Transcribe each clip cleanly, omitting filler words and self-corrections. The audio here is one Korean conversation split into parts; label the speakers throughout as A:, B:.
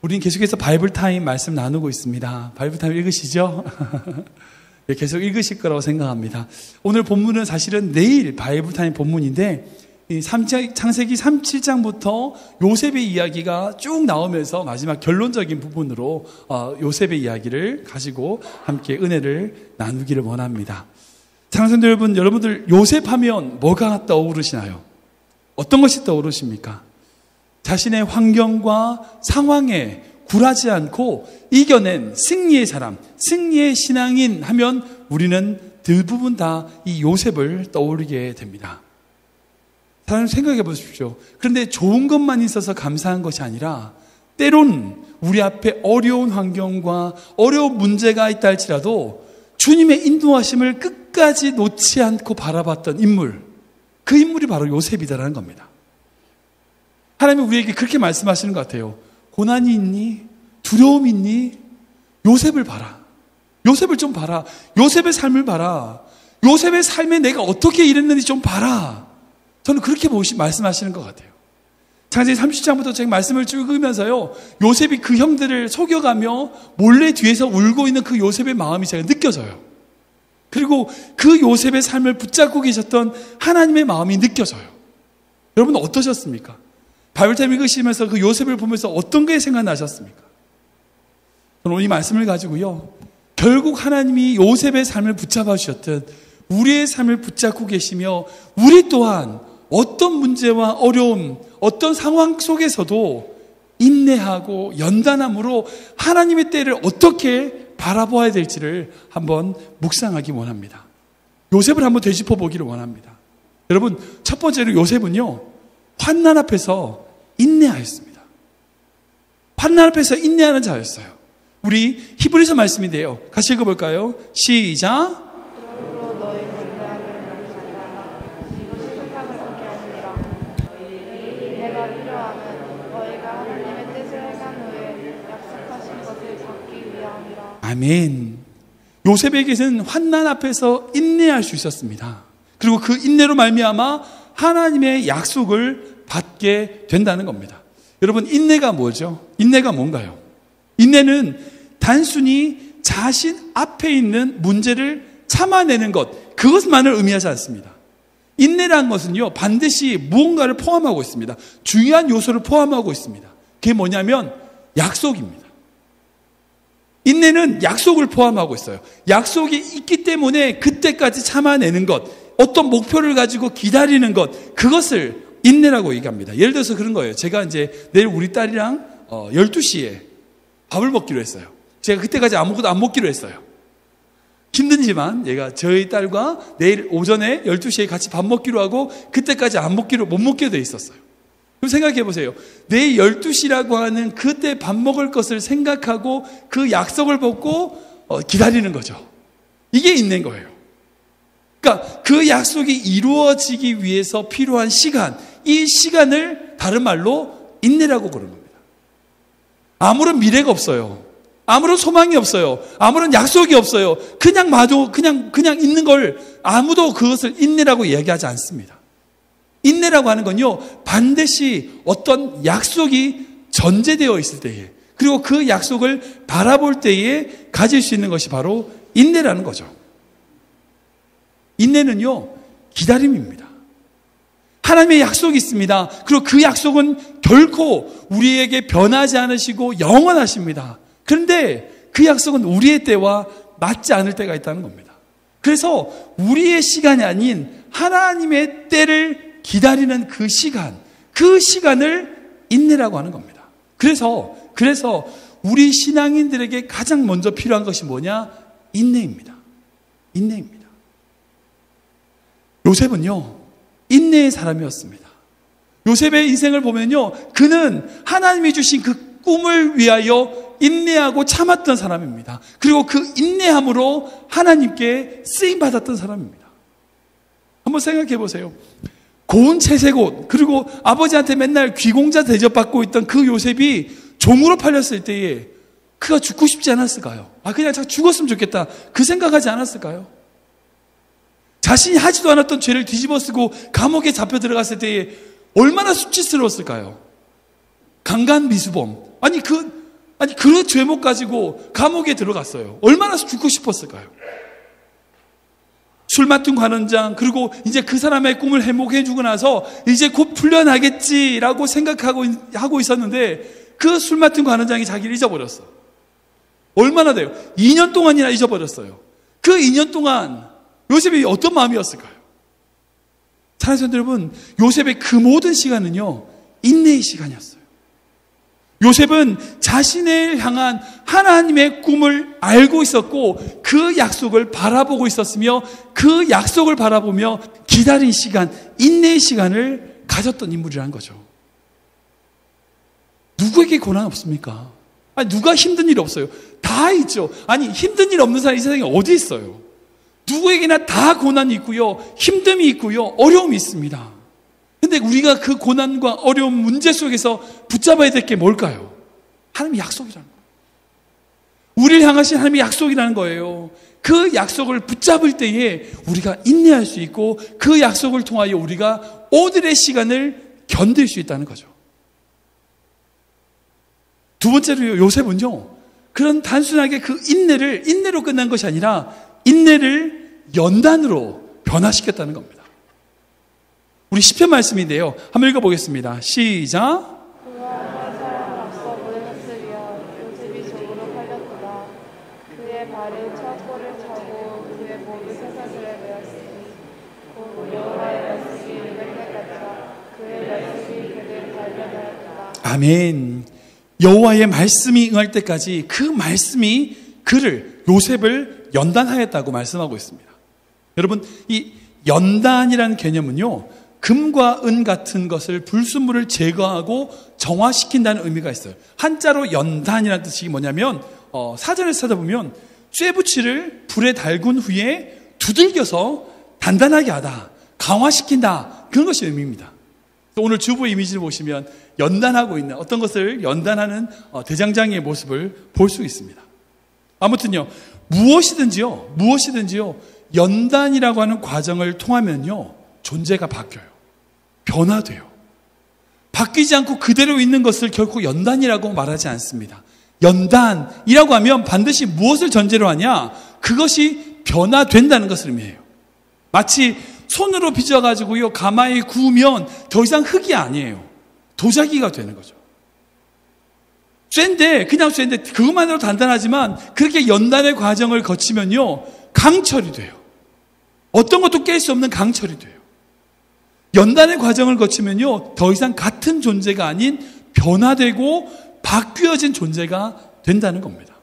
A: 우린 계속해서 바이블 타임 말씀 나누고 있습니다. 바이블 타임 읽으시죠? 계속 읽으실 거라고 생각합니다. 오늘 본문은 사실은 내일 바이블 타임 본문인데 창세기 37장부터 요셉의 이야기가 쭉 나오면서 마지막 결론적인 부분으로 요셉의 이야기를 가지고 함께 은혜를 나누기를 원합니다. 사랑하는 여러분, 여러분들 요셉 하면 뭐가 떠오르시나요? 어떤 것이 떠오르십니까? 자신의 환경과 상황에 굴하지 않고 이겨낸 승리의 사람, 승리의 신앙인 하면 우리는 대부분 다 이 요셉을 떠올리게 됩니다. 사람 생각해 보십시오. 그런데 좋은 것만 있어서 감사한 것이 아니라 때론 우리 앞에 어려운 환경과 어려운 문제가 있다 할지라도 주님의 인도하심을 끝까지 놓지 않고 바라봤던 인물, 그 인물이 바로 요셉이다라는 겁니다. 하나님은 우리에게 그렇게 말씀하시는 것 같아요. 고난이 있니? 두려움이 있니? 요셉을 봐라. 요셉을 좀 봐라. 요셉의 삶을 봐라. 요셉의 삶에 내가 어떻게 일했는지 좀 봐라. 저는 그렇게 말씀하시는 것 같아요. 창세기 30장부터 제가 말씀을 쭉 읽으면서요, 요셉이 그 형들을 속여가며 몰래 뒤에서 울고 있는 그 요셉의 마음이 제가 느껴져요. 그리고 그 요셉의 삶을 붙잡고 계셨던 하나님의 마음이 느껴져요. 여러분 어떠셨습니까? 바이블타임 읽으시면서 그 요셉을 보면서 어떤 게 생각나셨습니까? 저는 오늘 이 말씀을 가지고요, 결국 하나님이 요셉의 삶을 붙잡아 주셨듯 우리의 삶을 붙잡고 계시며 우리 또한 어떤 문제와 어려움, 어떤 상황 속에서도 인내하고 연단함으로 하나님의 때를 어떻게 바라보아야 될지를 한번 묵상하기 원합니다. 요셉을 한번 되짚어 보기를 원합니다. 여러분, 첫 번째로 요셉은요, 환난 앞에서 인내하였습니다. 환난 앞에서 인내하는 자였어요. 우리 히브리서 말씀인데요, 같이 읽어볼까요? 시작. 아멘. 요셉에게는 환난 앞에서 인내할 수 있었습니다. 그리고 그 인내로 말미암아 하나님의 약속을 받게 된다는 겁니다. 여러분, 인내가 뭐죠? 인내가 뭔가요? 인내는 단순히 자신 앞에 있는 문제를 참아내는 것, 그것만을 의미하지 않습니다. 인내라는 것은요, 반드시 무언가를 포함하고 있습니다. 중요한 요소를 포함하고 있습니다. 그게 뭐냐면 약속입니다. 인내는 약속을 포함하고 있어요. 약속이 있기 때문에 그때까지 참아내는 것, 어떤 목표를 가지고 기다리는 것, 그것을 인내라고 얘기합니다. 예를 들어서 그런 거예요. 제가 이제 내일 우리 딸이랑 12시에 밥을 먹기로 했어요. 제가 그때까지 아무것도 안 먹기로 했어요. 힘든지만 얘가 저희 딸과 내일 오전에 12시에 같이 밥 먹기로 하고 그때까지 못 먹기로 돼 있었어요. 그럼 생각해 보세요. 내일 12시라고 하는 그때 밥 먹을 것을 생각하고 그 약속을 받고 기다리는 거죠. 이게 인내인 거예요. 그러니까 그 약속이 이루어지기 위해서 필요한 시간, 이 시간을 다른 말로 인내라고 부르는 겁니다. 아무런 미래가 없어요. 아무런 소망이 없어요. 아무런 약속이 없어요. 그냥 있는 걸 아무도 그것을 인내라고 이야기하지 않습니다. 인내라고 하는 건요, 반드시 어떤 약속이 전제되어 있을 때에, 그리고 그 약속을 바라볼 때에 가질 수 있는 것이 바로 인내라는 거죠. 인내는요, 기다림입니다. 하나님의 약속이 있습니다. 그리고 그 약속은 결코 우리에게 변하지 않으시고 영원하십니다. 그런데 그 약속은 우리의 때와 맞지 않을 때가 있다는 겁니다. 그래서 우리의 시간이 아닌 하나님의 때를 기다리는 그 시간을 인내라고 하는 겁니다. 그래서 우리 신앙인들에게 가장 먼저 필요한 것이 뭐냐? 인내입니다. 인내입니다. 요셉은요, 인내의 사람이었습니다. 요셉의 인생을 보면요, 그는 하나님이 주신 그 꿈을 위하여 인내하고 참았던 사람입니다. 그리고 그 인내함으로 하나님께 쓰임받았던 사람입니다. 한번 생각해 보세요. 고운 채색옷, 그리고 아버지한테 맨날 귀공자 대접받고 있던 그 요셉이 종으로 팔렸을 때에 그가 죽고 싶지 않았을까요? 그냥 죽었으면 좋겠다, 그 생각하지 않았을까요? 자신이 하지도 않았던 죄를 뒤집어 쓰고 감옥에 잡혀 들어갔을 때에 얼마나 수치스러웠을까요? 강간미수범. 아니, 아니, 그 죄목 가지고 감옥에 들어갔어요. 얼마나 죽고 싶었을까요? 술 맡은 관원장, 그리고 이제 그 사람의 꿈을 해묵해주고 나서 이제 곧 풀려나겠지라고 하고 있었는데 그 술 맡은 관원장이 자기를 잊어버렸어. 얼마나 돼요? 2년 동안이나 잊어버렸어요. 그 2년 동안 요셉이 어떤 마음이었을까요? 사랑하는 성도 여러분, 요셉의 그 모든 시간은요, 인내의 시간이었어요. 요셉은 자신을 향한 하나님의 꿈을 알고 있었고 그 약속을 바라보고 있었으며 그 약속을 바라보며 기다린 시간, 인내의 시간을 가졌던 인물이라는 거죠. 누구에게 고난 없습니까? 아니, 누가 힘든 일 없어요? 다 있죠. 아니, 힘든 일 없는 사람이 이 세상에 어디 있어요? 누구에게나 다 고난이 있고요, 힘듦이 있고요, 어려움이 있습니다. 근데 우리가 그 고난과 어려운 문제 속에서 붙잡아야 될 게 뭘까요? 하나님의 약속이라는 거예요. 우리를 향하신 하나님의 약속이라는 거예요. 그 약속을 붙잡을 때에 우리가 인내할 수 있고 그 약속을 통하여 우리가 오늘의 시간을 견딜 수 있다는 거죠. 두 번째로 요셉은요, 그런 단순하게 그 인내로 끝난 것이 아니라 인내를 연단으로 변화시켰다는 겁니다. 우리 시편 말씀인데요, 한번 읽어보겠습니다. 시작.
B: 그와 사람 앞서 모였으리여 요셉이 종으로 팔렸도다. 그의 발이 첫 골을 차고 그의 목이 쇠사슬에 매었으니 곧 여호와의 말씀이 이를 때까지라 그의 말씀이 그를 발견하였도다.
A: 아멘. 여호와의 말씀이 응할 때까지 그 말씀이 그를, 요셉을 연단하였다고 말씀하고 있습니다. 여러분, 이 연단이라는 개념은요, 금과 은 같은 것을 불순물을 제거하고 정화시킨다는 의미가 있어요. 한자로 연단이라는 뜻이 뭐냐면 사전을 찾아보면 쇠붙이를 불에 달군 후에 두들겨서 단단하게 하다, 강화시킨다, 그런 것이 의미입니다. 오늘 주보 이미지를 보시면 연단하고 있는, 어떤 것을 연단하는 대장장이의 모습을 볼 수 있습니다. 아무튼요, 무엇이든지요 연단이라고 하는 과정을 통하면요 존재가 바뀌어요. 변화돼요. 바뀌지 않고 그대로 있는 것을 결코 연단이라고 말하지 않습니다. 연단이라고 하면 반드시 무엇을 전제로 하냐? 그것이 변화된다는 것을 의미해요. 마치 손으로 빚어가지고요 가마에 구우면 더 이상 흙이 아니에요. 도자기가 되는 거죠. 그냥 쇠인데 그것만으로 단단하지만 그렇게 연단의 과정을 거치면요 강철이 돼요. 어떤 것도 깰 수 없는 강철이 돼요. 연단의 과정을 거치면요 더 이상 같은 존재가 아닌 변화되고 바뀌어진 존재가 된다는 겁니다.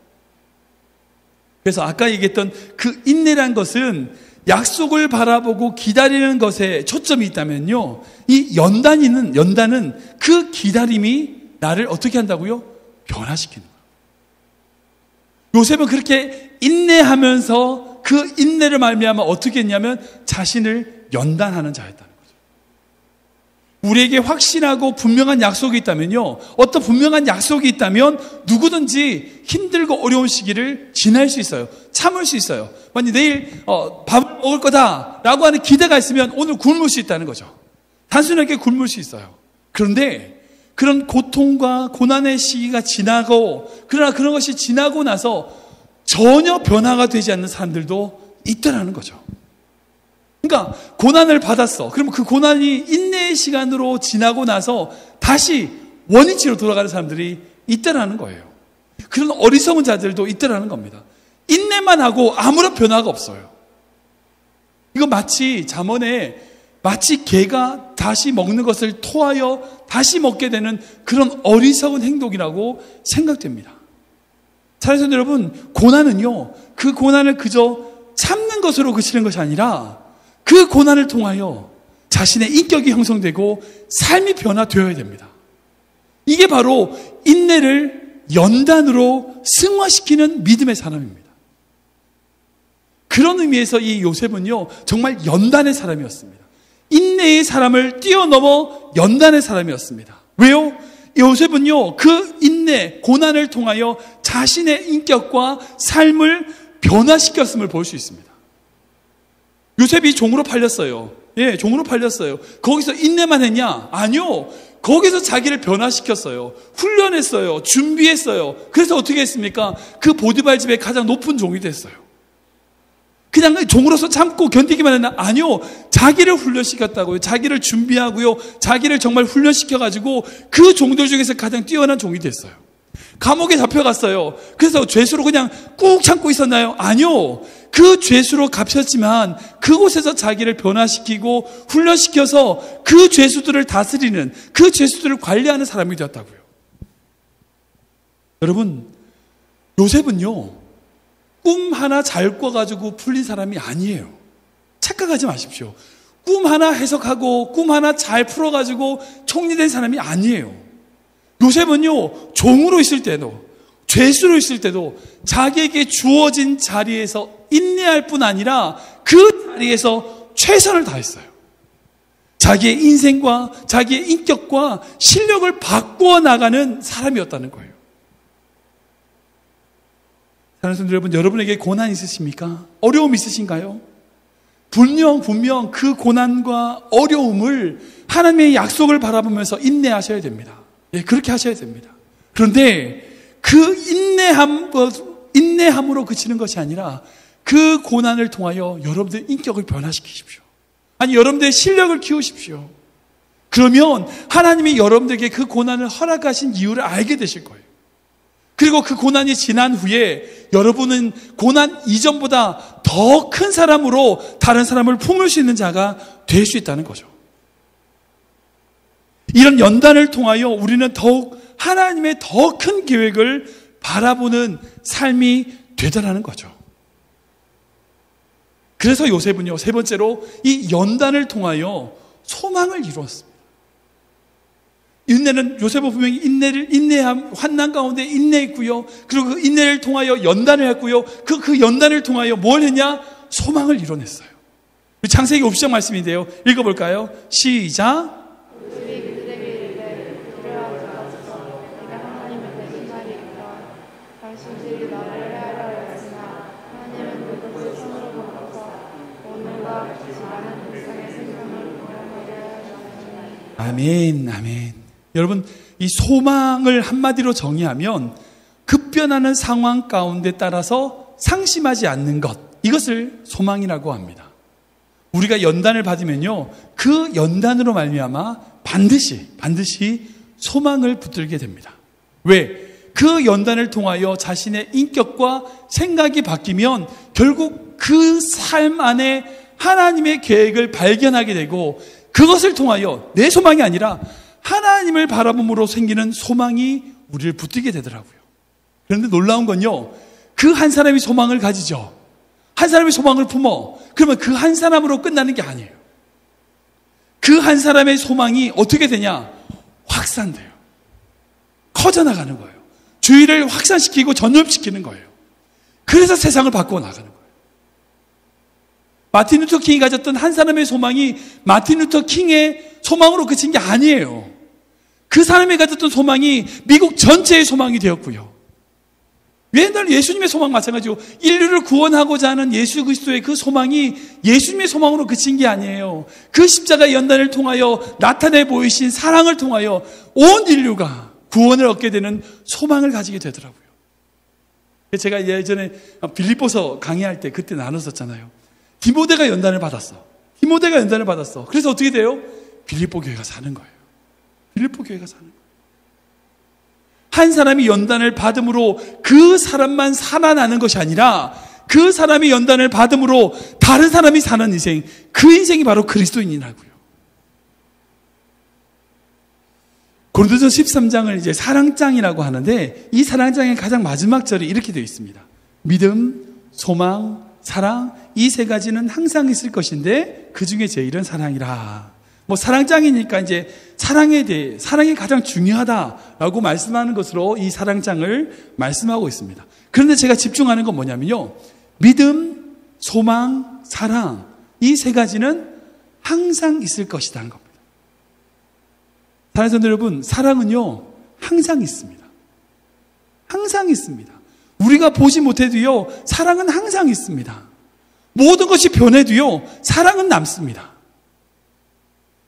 A: 그래서 아까 얘기했던 그 인내란 것은 약속을 바라보고 기다리는 것에 초점이 있다면요, 이 연단은 그 기다림이 나를 어떻게 한다고요? 변화시키는 거예요. 요셉은 그렇게 인내하면서 그 인내를 말미암아 어떻게 했냐면 자신을 연단하는 자였다는 거죠. 우리에게 확실하고 분명한 약속이 있다면요, 어떤 분명한 약속이 있다면 누구든지 힘들고 어려운 시기를 지날 수 있어요. 참을 수 있어요. 만약 내일 밥을 먹을 거다라고 하는 기대가 있으면 오늘 굶을 수 있다는 거죠. 단순하게 굶을 수 있어요. 그런데 그런 고통과 고난의 시기가 지나고, 그러나 그런 것이 지나고 나서 전혀 변화가 되지 않는 사람들도 있다라는 거죠. 그러니까 고난을 받았어. 그러면 그 고난이 인내의 시간으로 지나고 나서 다시 원위치로 돌아가는 사람들이 있다라는 거예요. 그런 어리석은 자들도 있다라는 겁니다. 인내만 하고 아무런 변화가 없어요. 이거 마치 잠언에 마치 개가 다시 먹는 것을 토하여 다시 먹게 되는 그런 어리석은 행동이라고 생각됩니다. 사랑하는 성도 여러분, 고난은요, 그 고난을 그저 참는 것으로 그치는 것이 아니라 그 고난을 통하여 자신의 인격이 형성되고 삶이 변화되어야 됩니다. 이게 바로 인내를 연단으로 승화시키는 믿음의 사람입니다. 그런 의미에서 이 요셉은요, 정말 연단의 사람이었습니다. 인내의 사람을 뛰어넘어 연단의 사람이었습니다. 왜요? 요셉은요, 그 인내, 고난을 통하여 자신의 인격과 삶을 변화시켰음을 볼 수 있습니다. 요셉이 종으로 팔렸어요. 예, 종으로 팔렸어요. 거기서 인내만 했냐? 아니요. 거기서 자기를 변화시켰어요. 훈련했어요. 준비했어요. 그래서 어떻게 했습니까? 그 보디발 집의 가장 높은 종이 됐어요. 그냥 종으로서 참고 견디기만 했나? 아니요. 자기를 훈련시켰다고요. 자기를 준비하고요. 자기를 정말 훈련시켜가지고 그 종들 중에서 가장 뛰어난 종이 됐어요. 감옥에 잡혀갔어요. 그래서 죄수로 그냥 꾹 참고 있었나요? 아니요. 그 죄수로 갇혔지만 그곳에서 자기를 변화시키고 훈련시켜서 그 죄수들을 다스리는, 그 죄수들을 관리하는 사람이 되었다고요. 여러분, 요셉은요, 꿈 하나 잘 꿔가지고 풀린 사람이 아니에요. 착각하지 마십시오. 꿈 하나 해석하고 꿈 하나 잘 풀어가지고 총리된 사람이 아니에요. 요셉은요, 종으로 있을 때도, 죄수로 있을 때도 자기에게 주어진 자리에서 인내할 뿐 아니라 그 자리에서 최선을 다했어요. 자기의 인생과 자기의 인격과 실력을 바꾸어 나가는 사람이었다는 거예요. 사랑하는 성도 여러분, 여러분에게 고난 있으십니까? 어려움 있으신가요? 분명 그 고난과 어려움을 하나님의 약속을 바라보면서 인내하셔야 됩니다. 예, 그렇게 하셔야 됩니다. 그런데 그 인내함으로 그치는 것이 아니라 그 고난을 통하여 여러분들의 인격을 변화시키십시오. 아니, 여러분들의 실력을 키우십시오. 그러면 하나님이 여러분들에게 그 고난을 허락하신 이유를 알게 되실 거예요. 그리고 그 고난이 지난 후에 여러분은 고난 이전보다 더 큰 사람으로 다른 사람을 품을 수 있는 자가 될 수 있다는 거죠. 이런 연단을 통하여 우리는 더욱 하나님의 더 큰 계획을 바라보는 삶이 되더라는 거죠. 그래서 요셉은요, 세 번째로 이 연단을 통하여 소망을 이루었습니다. 인내는, 요셉은 분명히 환난 가운데 인내했고요. 그리고 그 인내를 통하여 연단을 했고요. 그 연단을 통하여 뭘 했냐? 소망을 이뤄냈어요. 창세기 5장 말씀인데요. 읽어볼까요? 시작. 아멘, 아멘. 여러분, 이 소망을 한마디로 정의하면 급변하는 상황 가운데 따라서 상심하지 않는 것, 이것을 소망이라고 합니다. 우리가 연단을 받으면요, 그 연단으로 말미암아 반드시 소망을 붙들게 됩니다. 왜? 그 연단을 통하여 자신의 인격과 생각이 바뀌면 결국 그 삶 안에 하나님의 계획을 발견하게 되고, 그것을 통하여 내 소망이 아니라 하나님을 바라봄으로 생기는 소망이 우리를 붙들게 되더라고요. 그런데 놀라운 건요, 그 한 사람이 소망을 가지죠. 한 사람이 소망을 품어. 그러면 그 한 사람으로 끝나는 게 아니에요. 그 한 사람의 소망이 어떻게 되냐? 확산돼요. 커져나가는 거예요. 주위를 확산시키고 전염시키는 거예요. 그래서 세상을 바꾸어 나가는 거예요. 마틴 루터 킹이 가졌던 한 사람의 소망이 마틴 루터 킹의 소망으로 그친 게 아니에요. 그 사람이 가졌던 소망이 미국 전체의 소망이 되었고요. 옛날 예수님의 소망 마찬가지고, 인류를 구원하고자 하는 예수 그리스도의 그 소망이 예수님의 소망으로 그친 게 아니에요. 그 십자가의 연단을 통하여 나타내 보이신 사랑을 통하여 온 인류가 구원을 얻게 되는 소망을 가지게 되더라고요. 제가 예전에 빌립보서 강의할 때 그때 나눴었잖아요. 디모데가 연단을 받았어. 그래서 어떻게 돼요? 빌립보 교회가 사는 거예요. 한 사람이 연단을 받음으로 그 사람만 살아나는 것이 아니라 그 사람이 연단을 받음으로 다른 사람이 사는 인생, 그 인생이 바로 그리스도인이라고요. 고린도서 13장을 이제 사랑장이라고 하는데, 이 사랑장의 가장 마지막 절이 이렇게 되어 있습니다. 믿음, 소망, 사랑, 이 세 가지는 항상 있을 것인데 그 중에 제일은 사랑이라. 사랑장이니까 이제 사랑이 가장 중요하다라고 말씀하는 것으로 이 사랑장을 말씀하고 있습니다. 그런데 제가 집중하는 건 뭐냐면요, 믿음, 소망, 사랑, 이 세 가지는 항상 있을 것이라는 겁니다. 사랑하는 성도 여러분, 사랑은요 항상 있습니다. 우리가 보지 못해도요, 사랑은 항상 있습니다. 모든 것이 변해도요, 사랑은 남습니다.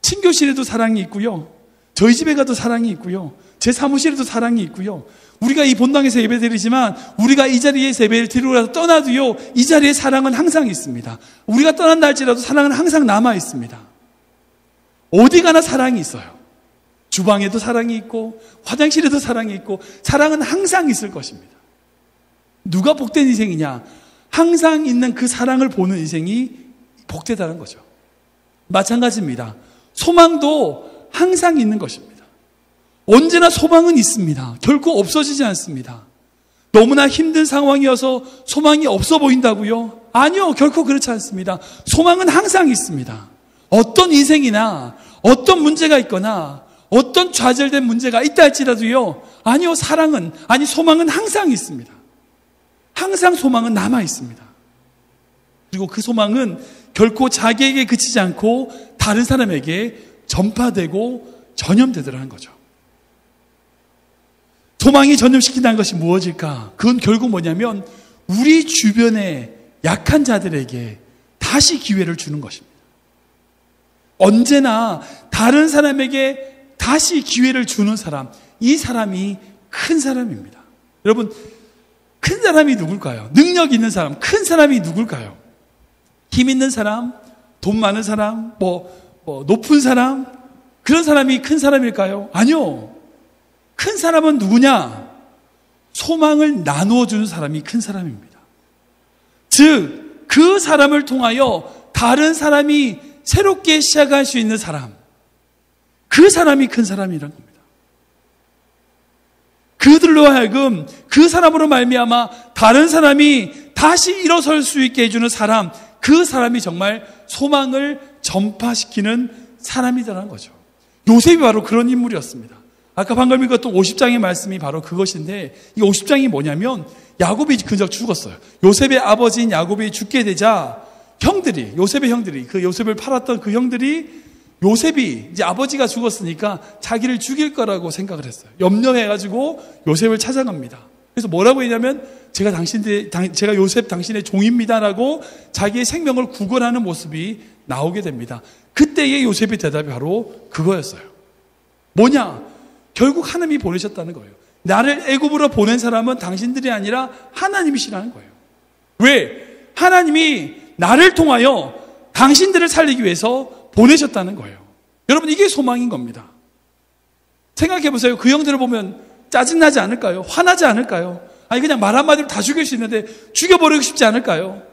A: 친교실에도 사랑이 있고요, 저희 집에 가도 사랑이 있고요. 제 사무실에도 사랑이 있고요. 우리가 이 본당에서 예배드리지만 우리가 이 자리에서 예배를 드리고 떠나도요, 이 자리에 사랑은 항상 있습니다. 우리가 떠난다 할지라도 사랑은 항상 남아 있습니다. 어디 가나 사랑이 있어요. 주방에도 사랑이 있고 화장실에도 사랑이 있고 사랑은 항상 있을 것입니다. 누가 복된 인생이냐? 항상 있는 그 사랑을 보는 인생이 복되다는 거죠. 마찬가지입니다. 소망도 항상 있는 것입니다. 언제나 소망은 있습니다. 결코 없어지지 않습니다. 너무나 힘든 상황이어서 소망이 없어 보인다고요? 아니요, 결코 그렇지 않습니다. 소망은 항상 있습니다. 어떤 인생이나 어떤 문제가 있거나 어떤 좌절된 문제가 있다 할지라도요, 아니요, 소망은 항상 있습니다. 항상 소망은 남아 있습니다. 그리고 그 소망은 결코 자기에게 그치지 않고 다른 사람에게 전파되고 전염되더라는 거죠. 소망이 전염시킨다는 것이 무엇일까? 그건 결국 뭐냐면 우리 주변의 약한 자들에게 다시 기회를 주는 것입니다. 언제나 다른 사람에게 다시 기회를 주는 사람, 이 사람이 큰 사람입니다. 여러분, 큰 사람이 누굴까요? 능력 있는 사람, 큰 사람이 누굴까요? 힘 있는 사람, 돈 많은 사람, 높은 사람, 그런 사람이 큰 사람일까요? 아니요. 큰 사람은 누구냐? 소망을 나누어 주는 사람이 큰 사람입니다. 즉, 그 사람을 통하여 다른 사람이 새롭게 시작할 수 있는 사람, 그 사람이 큰 사람이란 겁니다. 그들로 하여금 그 사람으로 말미암아 다른 사람이 다시 일어설 수 있게 해주는 사람, 그 사람이 정말 소망을 전파시키는 사람이라는 거죠. 요셉이 바로 그런 인물이었습니다. 아까 방금 읽었던 50장의 말씀이 바로 그것인데, 이 50장이 뭐냐면 야곱이 그저 죽었어요. 요셉의 아버지인 야곱이 죽게 되자 요셉의 형들이, 그 요셉을 팔았던 그 형들이 요셉이 이제 아버지가 죽었으니까 자기를 죽일 거라고 생각을 했어요. 염려해가지고 요셉을 찾아갑니다. 그래서 뭐라고 했냐면 제가 요셉 당신의 종입니다라고 자기의 생명을 구걸하는 모습이 나오게 됩니다. 그때의 요셉의 대답이 바로 그거였어요. 뭐냐? 결국 하나님이 보내셨다는 거예요. 나를 애굽으로 보낸 사람은 당신들이 아니라 하나님이시라는 거예요. 왜? 하나님이 나를 통하여 당신들을 살리기 위해서 보내셨다는 거예요. 여러분, 이게 소망인 겁니다. 생각해 보세요. 그 형들을 보면 짜증나지 않을까요? 화나지 않을까요? 아니, 그냥 말 한마디로 다 죽일 수 있는데 죽여버리고 싶지 않을까요?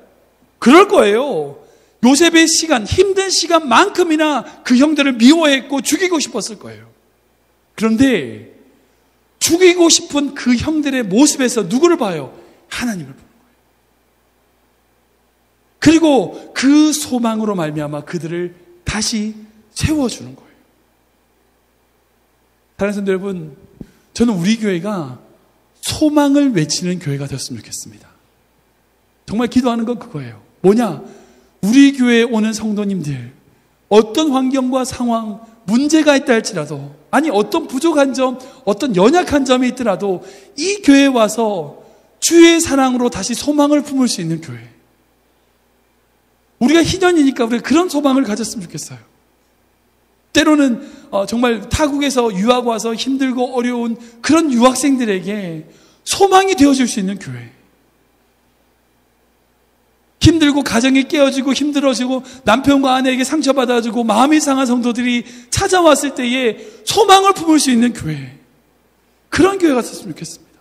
A: 그럴 거예요. 요셉의 힘든 시간만큼이나 그 형들을 미워했고 죽이고 싶었을 거예요. 그런데 죽이고 싶은 그 형들의 모습에서 누구를 봐요? 하나님을 보는 거예요. 그리고 그 소망으로 말미암아 그들을 다시 세워주는 거예요. 사랑하는 성도 여러분, 저는 우리 교회가 소망을 외치는 교회가 되었으면 좋겠습니다. 정말 기도하는 건 그거예요. 뭐냐? 우리 교회에 오는 성도님들, 어떤 환경과 상황, 문제가 있다 할지라도, 아니 어떤 부족한 점, 어떤 연약한 점이 있더라도 이 교회에 와서 주의 사랑으로 다시 소망을 품을 수 있는 교회. 우리가 희년이니까 우리가 그런 소망을 가졌으면 좋겠어요. 때로는 정말 타국에서 유학 와서 힘들고 어려운 그런 유학생들에게 소망이 되어줄 수 있는 교회. 힘들고 가정이 깨어지고 힘들어지고 남편과 아내에게 상처받아가지고 마음이 상한 성도들이 찾아왔을 때에 소망을 품을 수 있는 교회. 그런 교회가 됐으면 좋겠습니다.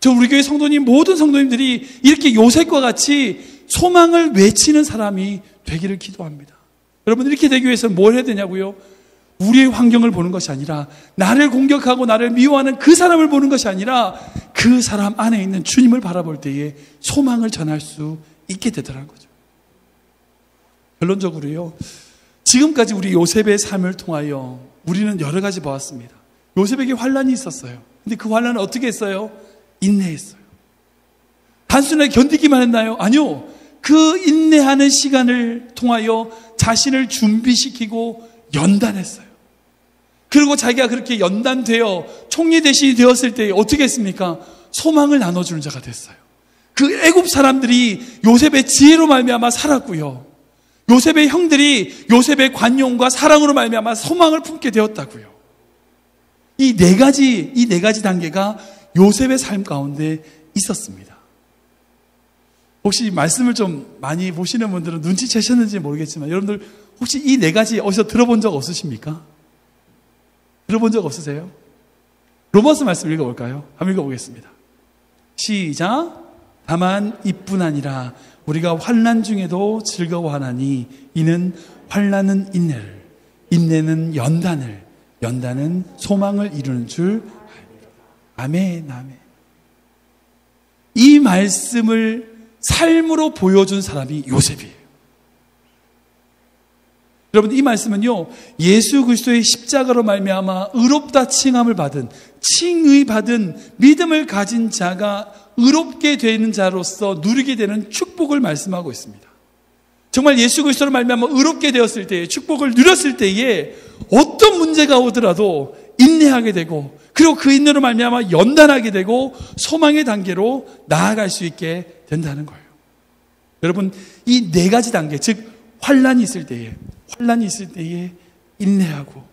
A: 저 우리 교회 성도님, 모든 성도님들이 이렇게 요셉과 같이 소망을 외치는 사람이 되기를 기도합니다. 여러분, 이렇게 되기 위해서 뭘 해야 되냐고요? 우리의 환경을 보는 것이 아니라, 나를 공격하고 나를 미워하는 그 사람을 보는 것이 아니라 그 사람 안에 있는 주님을 바라볼 때에 소망을 전할 수 있게 되더라는 거죠. 결론적으로요, 지금까지 우리 요셉의 삶을 통하여 우리는 여러 가지 보았습니다. 요셉에게 환난이 있었어요. 근데 그 환난을 어떻게 했어요? 인내했어요. 단순하게 견디기만 했나요? 아니요. 그 인내하는 시간을 통하여 자신을 준비시키고 연단했어요. 그리고 자기가 그렇게 연단되어 총리 대신이 되었을 때 어떻게 했습니까? 소망을 나눠주는 자가 됐어요. 그 애굽 사람들이 요셉의 지혜로 말미암아 살았고요. 요셉의 형들이 요셉의 관용과 사랑으로 말미암아 소망을 품게 되었다고요. 이 네 가지 단계가 요셉의 삶 가운데 있었습니다. 혹시 말씀을 좀 많이 보시는 분들은 눈치채셨는지 모르겠지만 여러분들 혹시 이 네 가지 어디서 들어본 적 없으십니까? 들어본 적 없으세요? 로마서 말씀 읽어볼까요? 한번 읽어보겠습니다. 시작. 다만 이뿐 아니라 우리가 환난 중에도 즐거워하나니 이는 환난은 인내를, 인내는 연단을, 연단은 소망을 이루는 줄 아멘, 아멘. 이 말씀을 삶으로 보여준 사람이 요셉이에요. 여러분, 이 말씀은요, 예수 그리스도의 십자가로 말미암아 의롭다 칭함을 받은, 칭의 받은 믿음을 가진 자가 의롭게 되는 자로서 누리게 되는 축복을 말씀하고 있습니다. 정말 예수 그리스도로 말미암아 의롭게 되었을 때에, 축복을 누렸을 때에 어떤 문제가 오더라도 인내하게 되고, 그리고 그 인내로 말미암아 연단하게 되고 소망의 단계로 나아갈 수 있게 된다는 거예요. 여러분, 이 네 가지 단계, 즉 환난이 있을 때에 인내하고,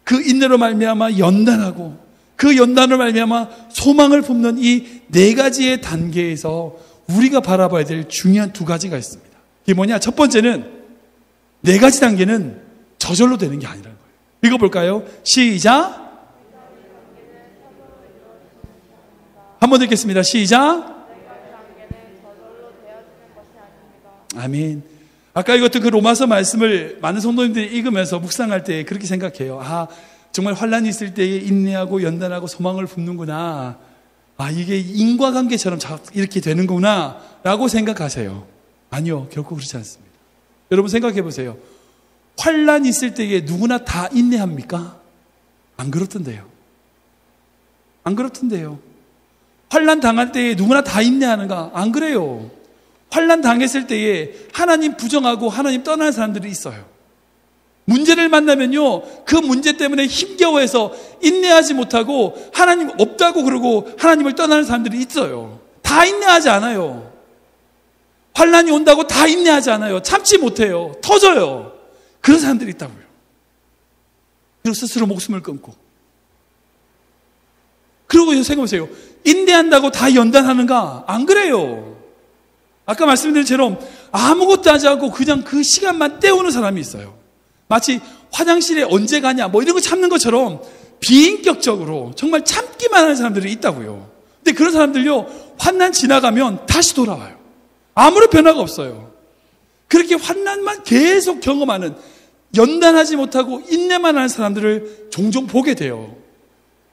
A: 그 인내로 말미암아 연단하고, 그 연단으로 말미암아 소망을 품는 이 네 가지의 단계에서 우리가 바라봐야 될 중요한 두 가지가 있습니다. 이게 뭐냐? 첫 번째는 네 가지 단계는 저절로 되는 게 아니라는 거예요. 읽어볼까요? 시작. 한번 읽겠습니다. 시작. 아멘. 아까 읽었던 그 로마서 말씀을 많은 성도님들이 읽으면서 묵상할 때 그렇게 생각해요. 아, 정말 환난이 있을 때에 인내하고 연단하고 소망을 품는구나. 아, 이게 인과관계처럼 이렇게 되는구나 라고 생각하세요. 아니요, 결코 그렇지 않습니다. 여러분 생각해 보세요. 환난이 있을 때에 누구나 다 인내합니까? 안 그렇던데요. 안 그렇던데요. 환난 당할 때에 누구나 다 인내하는가? 안 그래요. 환난 당했을 때에 하나님 부정하고 하나님 떠나는 사람들이 있어요. 문제를 만나면요, 그 문제 때문에 힘겨워해서 인내하지 못하고 하나님 없다고 그러고 하나님을 떠나는 사람들이 있어요. 다 인내하지 않아요. 환난이 온다고 다 인내하지 않아요. 참지 못해요. 터져요. 그런 사람들이 있다고요. 그리고 스스로 목숨을 끊고. 그리고 생각해보세요. 인내한다고 다 연단하는가? 안 그래요. 아까 말씀드린 것처럼 아무것도 하지 않고 그냥 그 시간만 때우는 사람이 있어요. 마치 화장실에 언제 가냐 뭐 이런 거 참는 것처럼 비인격적으로 정말 참기만 하는 사람들이 있다고요. 근데 그런 사람들요, 환난 지나가면 다시 돌아와요. 아무런 변화가 없어요. 그렇게 환난만 계속 경험하는, 연단하지 못하고 인내만 하는 사람들을 종종 보게 돼요.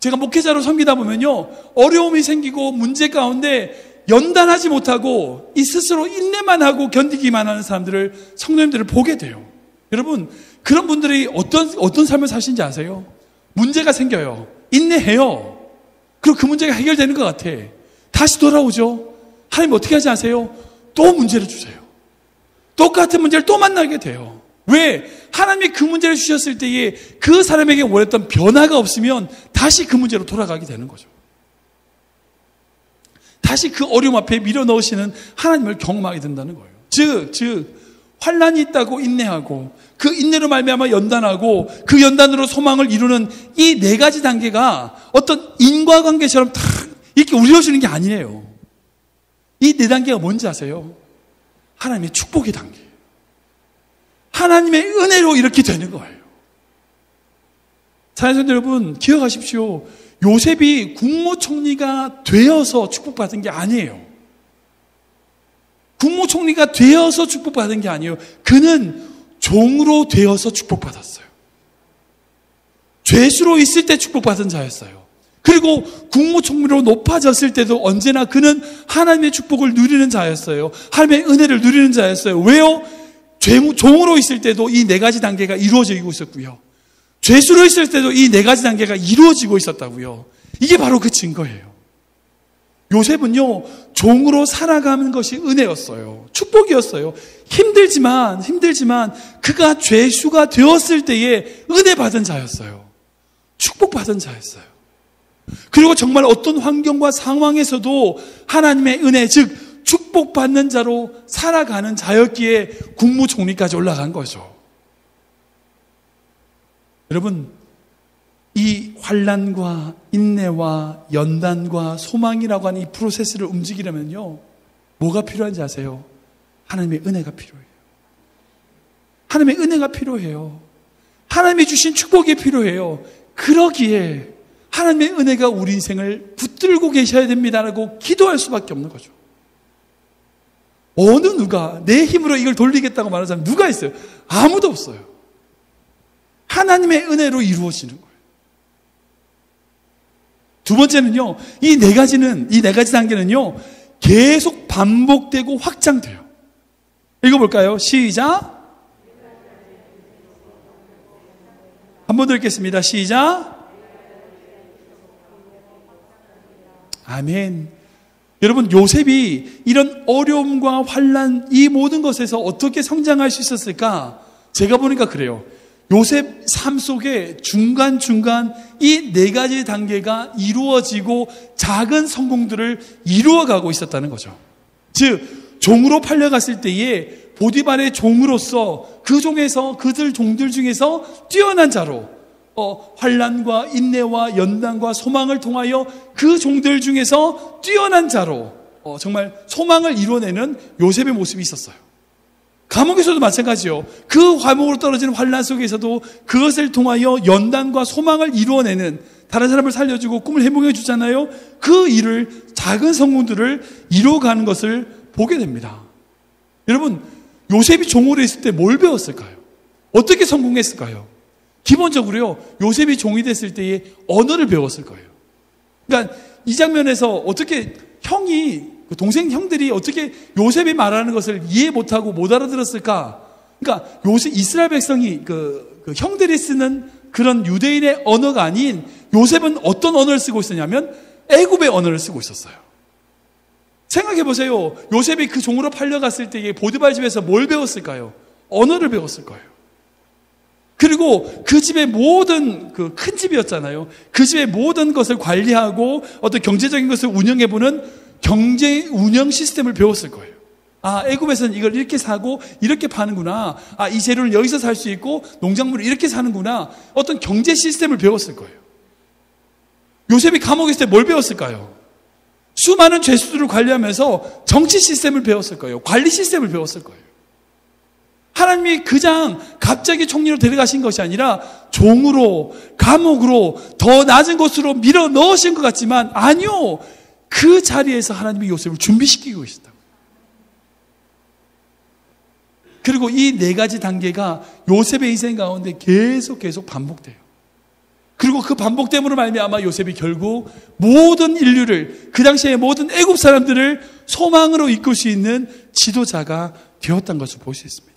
A: 제가 목회자로 섬기다 보면요, 어려움이 생기고 문제 가운데 연단하지 못하고 이 스스로 인내만 하고 견디기만 하는 사람들을, 성도님들을 보게 돼요. 여러분, 그런 분들이 어떤 삶을 사시는지 아세요? 문제가 생겨요. 인내해요. 그리고 그 문제가 해결되는 것 같아. 다시 돌아오죠. 하나님 어떻게 하지 아세요? 또 문제를 주세요. 똑같은 문제를 또 만나게 돼요. 왜? 하나님이 그 문제를 주셨을 때에 그 사람에게 원했던 변화가 없으면 다시 그 문제로 돌아가게 되는 거죠. 다시 그 어려움 앞에 밀어넣으시는 하나님을 경험하게 된다는 거예요. 즉 환난이 있다고 인내하고, 그 인내로 말미암아 연단하고, 그 연단으로 소망을 이루는 이 네 가지 단계가 어떤 인과관계처럼 다 이렇게 우려주는 게 아니에요. 이 네 단계가 뭔지 아세요? 하나님의 축복의 단계. 하나님의 은혜로 이렇게 되는 거예요. 사랑하는 여러분, 기억하십시오. 요셉이 국무총리가 되어서 축복받은 게 아니에요. 국무총리가 되어서 축복받은 게 아니에요. 그는 종으로 되어서 축복받았어요. 죄수로 있을 때 축복받은 자였어요. 그리고 국무총리로 높아졌을 때도 언제나 그는 하나님의 축복을 누리는 자였어요. 하나님의 은혜를 누리는 자였어요. 왜요? 종으로 있을 때도 이 네 가지 단계가 이루어지고 있었고요. 죄수로 있을 때도 이 네 가지 단계가 이루어지고 있었다고요. 이게 바로 그 증거예요. 요셉은요, 종으로 살아가는 것이 은혜였어요. 축복이었어요. 힘들지만 그가 죄수가 되었을 때에 은혜 받은 자였어요. 축복받은 자였어요. 그리고 정말 어떤 환경과 상황에서도 하나님의 은혜, 즉 축복받는 자로 살아가는 자였기에 국무총리까지 올라간 거죠. 여러분, 이 환난과 인내와 연단과 소망이라고 하는 이 프로세스를 움직이려면요, 뭐가 필요한지 아세요? 하나님의 은혜가 필요해요. 하나님의 은혜가 필요해요. 하나님이 주신 축복이 필요해요. 그러기에 하나님의 은혜가 우리 인생을 붙들고 계셔야 됩니다라고 기도할 수밖에 없는 거죠. 어느 누가 내 힘으로 이걸 돌리겠다고 말하는 사람 누가 있어요? 아무도 없어요. 하나님의 은혜로 이루어지는 거예요. 두 번째는요, 이 네 가지 단계는요, 계속 반복되고 확장돼요. 읽어볼까요? 시작. 한 번 더 읽겠습니다. 시작. 아멘. 여러분, 요셉이 이런 어려움과 환난, 이 모든 것에서 어떻게 성장할 수 있었을까? 제가 보니까 그래요. 요셉 삶 속에 중간중간 이 네 가지 단계가 이루어지고 작은 성공들을 이루어가고 있었다는 거죠. 즉, 종으로 팔려갔을 때에 보디발의 종으로서 그 종에서, 그들 종들 중에서 뛰어난 자로 환난과 인내와 연단과 소망을 통하여 그 종들 중에서 뛰어난 자로 정말 소망을 이뤄내는 요셉의 모습이 있었어요. 감옥에서도 마찬가지요. 그 감옥으로 떨어지는 환난 속에서도 그것을 통하여 연단과 소망을 이루어내는, 다른 사람을 살려주고 꿈을 해몽해 주잖아요. 그 일을, 작은 성공들을 이루어가는 것을 보게 됩니다. 여러분, 요셉이 종으로 있을 때 뭘 배웠을까요? 어떻게 성공했을까요? 기본적으로요, 요셉이 종이 됐을 때에 언어를 배웠을 거예요. 그러니까 이 장면에서 어떻게 동생 형들이 어떻게 요셉이 말하는 것을 이해 못하고 못 알아들었을까? 그러니까 이스라엘 백성이 그 형들이 쓰는 그런 유대인의 언어가 아닌, 요셉은 어떤 언어를 쓰고 있었냐면 애굽의 언어를 쓰고 있었어요. 생각해 보세요. 요셉이 그 종으로 팔려갔을 때에 보디발 집에서 뭘 배웠을까요? 언어를 배웠을 거예요. 그리고 그 집의 모든, 큰 집이었잖아요. 그 집의 모든 것을 관리하고 어떤 경제적인 것을 운영해보는 경제 운영 시스템을 배웠을 거예요. 애굽에서는 이걸 이렇게 사고 이렇게 파는구나. 이 재료는 여기서 살 수 있고 농작물을 이렇게 사는구나. 어떤 경제 시스템을 배웠을 거예요. 요셉이 감옥에 있을 때 뭘 배웠을까요? 수많은 죄수들을 관리하면서 정치 시스템을 배웠을 거예요. 관리 시스템을 배웠을 거예요. 하나님이 그냥 갑자기 총리로 데려가신 것이 아니라 종으로, 감옥으로, 더 낮은 곳으로 밀어 넣으신 것 같지만 아니요. 그 자리에서 하나님이 요셉을 준비시키고 계시다고. 그리고 이 네 가지 단계가 요셉의 인생 가운데 계속 반복돼요. 그리고 그 반복됨으로 말미암아 요셉이 결국 모든 인류를, 그 당시에 모든 애굽 사람들을 소망으로 이끌 수 있는 지도자가 되었다는 것을 볼 수 있습니다.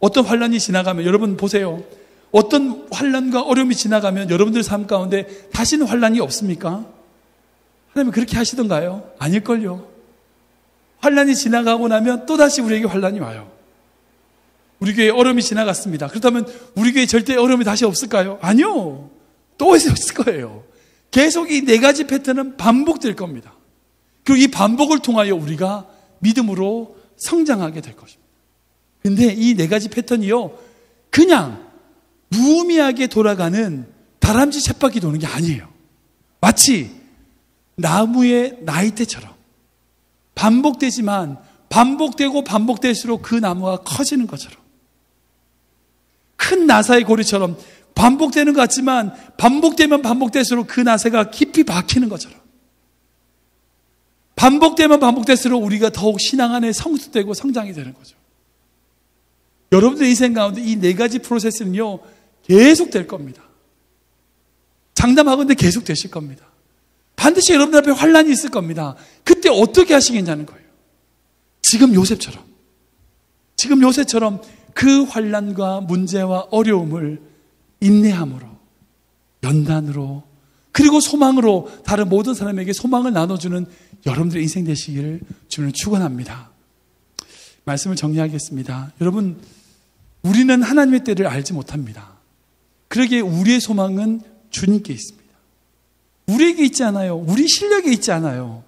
A: 어떤 환난이 지나가면, 여러분 보세요. 어떤 환난과 어려움이 지나가면 여러분들 삶 가운데 다시는 환난이 없습니까? 하나님은 그렇게 하시던가요? 아닐걸요. 환난이 지나가고 나면 또다시 우리에게 환난이 와요. 우리 교회에 어려움이 지나갔습니다. 그렇다면 우리 교회에 절대 어려움이 다시 없을까요? 아니요. 또 있을 거예요. 계속 이 네 가지 패턴은 반복될 겁니다. 그리고 이 반복을 통하여 우리가 믿음으로 성장하게 될 것입니다. 근데 이 네 가지 패턴이요, 그냥 무의미하게 돌아가는 다람쥐 쳇바퀴 도는 게 아니에요. 마치 나무의 나이테처럼 반복되지만 반복되고 반복될수록 그 나무가 커지는 것처럼, 큰 나사의 고리처럼 반복되는 것 같지만 반복되면 반복될수록 그 나사가 깊이 박히는 것처럼, 반복되면 반복될수록 우리가 더욱 신앙 안에 성숙되고 성장이 되는 거죠. 여러분들의 인생 가운데 이 네 가지 프로세스는요, 계속 될 겁니다. 장담하건대 계속 되실 겁니다. 반드시 여러분들 앞에 환난이 있을 겁니다. 그때 어떻게 하시겠냐는 거예요. 지금 요셉처럼 그 환난과 문제와 어려움을 인내함으로, 연단으로, 그리고 소망으로 다른 모든 사람에게 소망을 나눠주는 여러분들의 인생 되시기를 주는 축원합니다. 말씀을 정리하겠습니다. 여러분, 우리는 하나님의 때를 알지 못합니다. 그러기에 우리의 소망은 주님께 있습니다. 우리에게 있지 않아요. 우리 실력에 있지 않아요.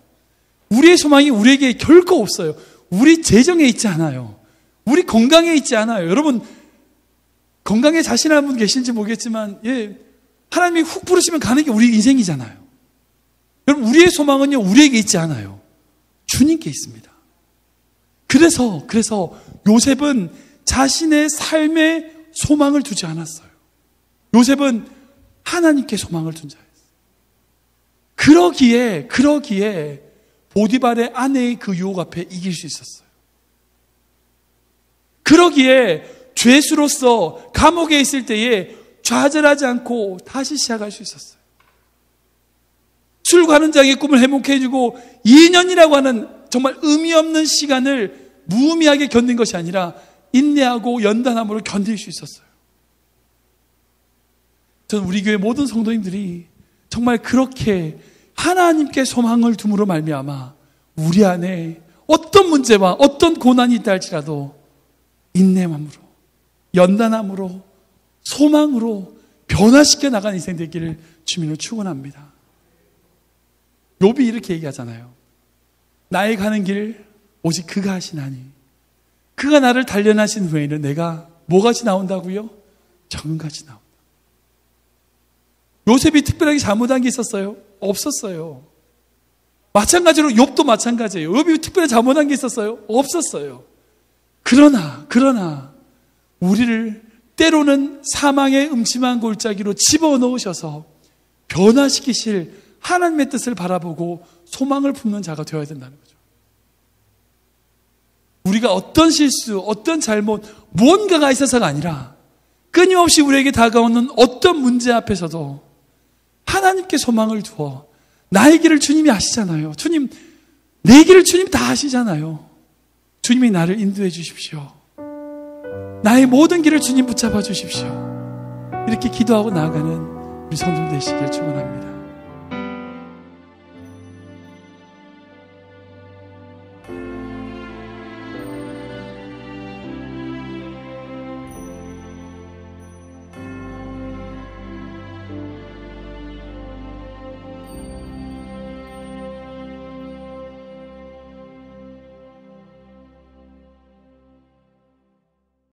A: 우리의 소망이 우리에게 결코 없어요. 우리 재정에 있지 않아요. 우리 건강에 있지 않아요. 여러분, 건강에 자신하는 분 계신지 모르겠지만, 하나님이 훅 부르시면 가는 게 우리 인생이잖아요. 여러분, 우리의 소망은요, 우리에게 있지 않아요. 주님께 있습니다. 그래서 요셉은 자신의 삶에 소망을 두지 않았어요. 요셉은 하나님께 소망을 둔 자였어요. 그러기에 보디발의 아내의 그 유혹 앞에 이길 수 있었어요. 그러기에 죄수로서 감옥에 있을 때에 좌절하지 않고 다시 시작할 수 있었어요. 술 가는 자의 꿈을 해몽해 주고 2년이라고 하는 정말 의미 없는 시간을 무의미하게 견딘 것이 아니라 인내하고 연단함으로 견딜 수 있었어요. 저는 우리 교회 모든 성도님들이 정말 그렇게 하나님께 소망을 둠으로 말미암아 우리 안에 어떤 문제와 어떤 고난이 있다 할지라도 인내함으로, 연단함으로, 소망으로 변화시켜 나가는 인생 되기를 주님으로 축원합니다. 욥이 이렇게 얘기하잖아요. 나의 가는 길 오직 그가 하시나니 그가 나를 단련하신 후에는 내가 뭐같이 나온다고요? 정은같이 나온다. 요셉이 특별하게 잘못한 게 있었어요? 없었어요. 마찬가지로 욥도 마찬가지예요. 욥이 특별히 잘못한 게 있었어요? 없었어요. 그러나 우리를 때로는 사망의 음침한 골짜기로 집어넣으셔서 변화시키실 하나님의 뜻을 바라보고 소망을 품는 자가 되어야 된다는 거죠. 우리가 어떤 실수, 어떤 잘못, 무언가가 있어서가 아니라 끊임없이 우리에게 다가오는 어떤 문제 앞에서도 하나님께 소망을 두어 나의 길을 주님이 아시잖아요. 주님, 내 길을 주님 다 아시잖아요. 주님이 나를 인도해 주십시오. 나의 모든 길을 주님 붙잡아 주십시오. 이렇게 기도하고 나아가는 우리 성도들 되시길 축원합니다.